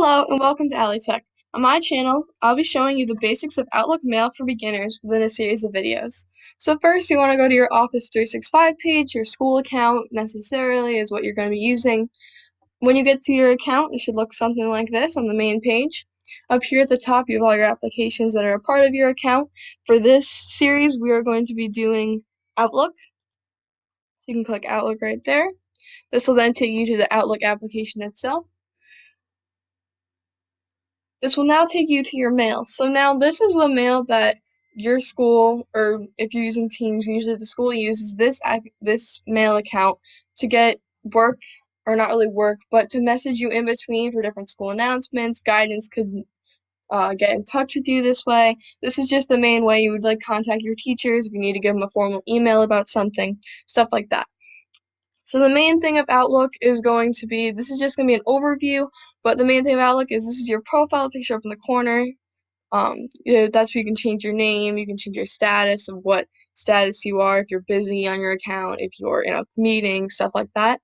Hello and welcome to Ally Tech. On my channel, I'll be showing you the basics of Outlook Mail for beginners within a series of videos. So first, you want to go to your Office 365 page. Your school account necessarily is what you're going to be using. When you get to your account, it should look something like this on the main page. Up here at the top, you have all your applications that are a part of your account. For this series, we are going to be doing Outlook. So you can click Outlook right there. This will then take you to the Outlook application itself. This will now take you to your mail. So now this is the mail that your school, or if you're using Teams, usually the school uses this mail account to get work, or not really work, but to message you in between for different school announcements. Guidance could get in touch with you this way. This is just the main way you would contact your teachers if you need to give them a formal email about something, stuff like that. So the main thing of Outlook is going to be, this is just going to be an overview, but the main thing of Outlook is this is your profile picture up in the corner. That's where you can change your name, you can change your status of what status you are, if you're busy on your account, if you're in a meeting, stuff like that.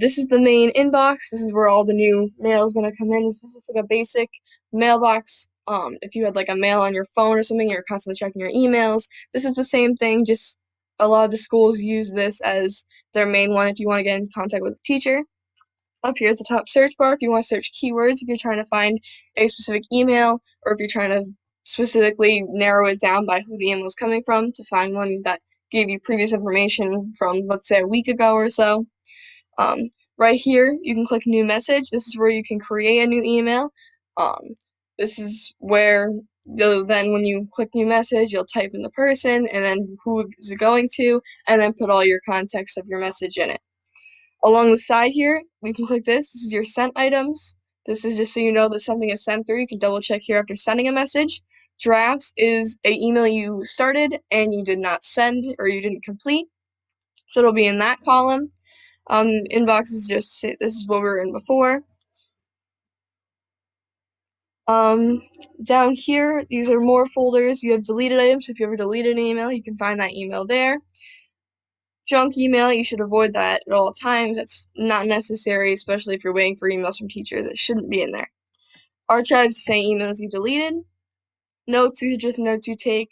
This is the main inbox. This is where all the new mail is going to come in. This is just like a basic mailbox. If you had a mail on your phone or something, you're constantly checking your emails. This is the same thing, just a lot of the schools use this as their main one if you want to get in contact with a teacher. Up here is the top search bar if you want to search keywords, if you're trying to find a specific email, or if you're trying to specifically narrow it down by who the email is coming from to find one that gave you previous information from, let's say, a week ago or so. Right here, you can click New Message. This is where you can create a new email. This is where then when you click New Message, you'll type in the person and then who is it going to, and then put all your context of your message in it. Along the side here, we can click this. This is your sent items. This is just so you know that something is sent through. You can double check here after sending a message. Drafts is an email you started and you did not send or you didn't complete. So it'll be in that column. Inbox is just, this is what we were in before. Down here, these are more folders. You have deleted items. If you ever deleted an email, you can find that email there. Junk email, you should avoid that at all times. That's not necessary, especially if you're waiting for emails from teachers. It shouldn't be in there. Archives say emails you deleted. Notes, these are just notes you take.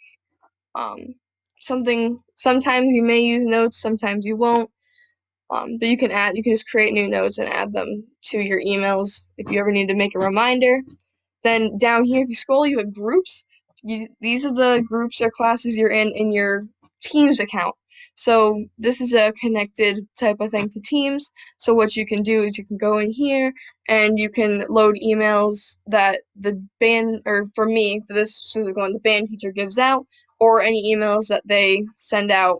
Sometimes you may use notes, sometimes you won't. But you can just create new notes and add them to your emails if you ever need to make a reminder. Then down here, if you scroll, you have groups. These are the groups or classes you're in your Teams account. So this is a connected type of thing to Teams. So what you can do is you can go in here and you can load emails that the band, or for me, for this specific one, the band teacher gives out, or any emails that they send out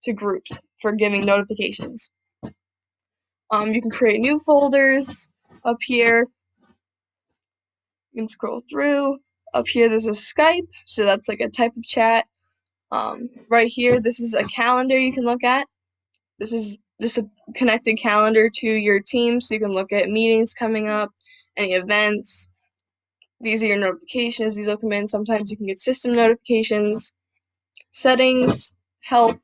to groups for giving notifications. You can create new folders up here. You can scroll through. Up here, there's a Skype, so that's like a type of chat. Right here, this is a calendar you can look at. This is just a connected calendar to your team, so you can look at meetings coming up, any events. These are your notifications. These will come in. Sometimes you can get system notifications. Settings, help,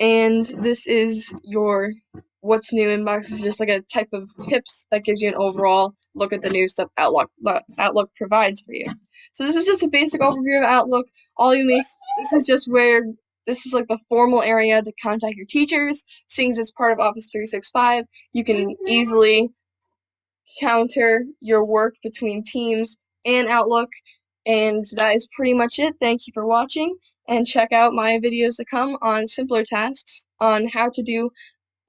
and this is your what's new inbox. Is just like a type of tips that gives you an overall look at the new stuff Outlook provides for you. So this is just a basic overview of Outlook. This is just where this is like the formal area to contact your teachers. Seeing as it's part of Office 365, you can easily counter your work between Teams and Outlook. And that is pretty much it. Thank you for watching, and check out my videos to come on simpler tasks on how to do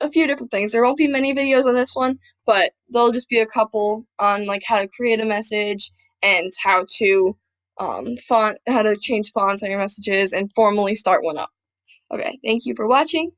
a few different things. There won't be many videos on this one, but there'll just be a couple on how to create a message and how to how to change fonts on your messages and formally start one up. Okay, thank you for watching.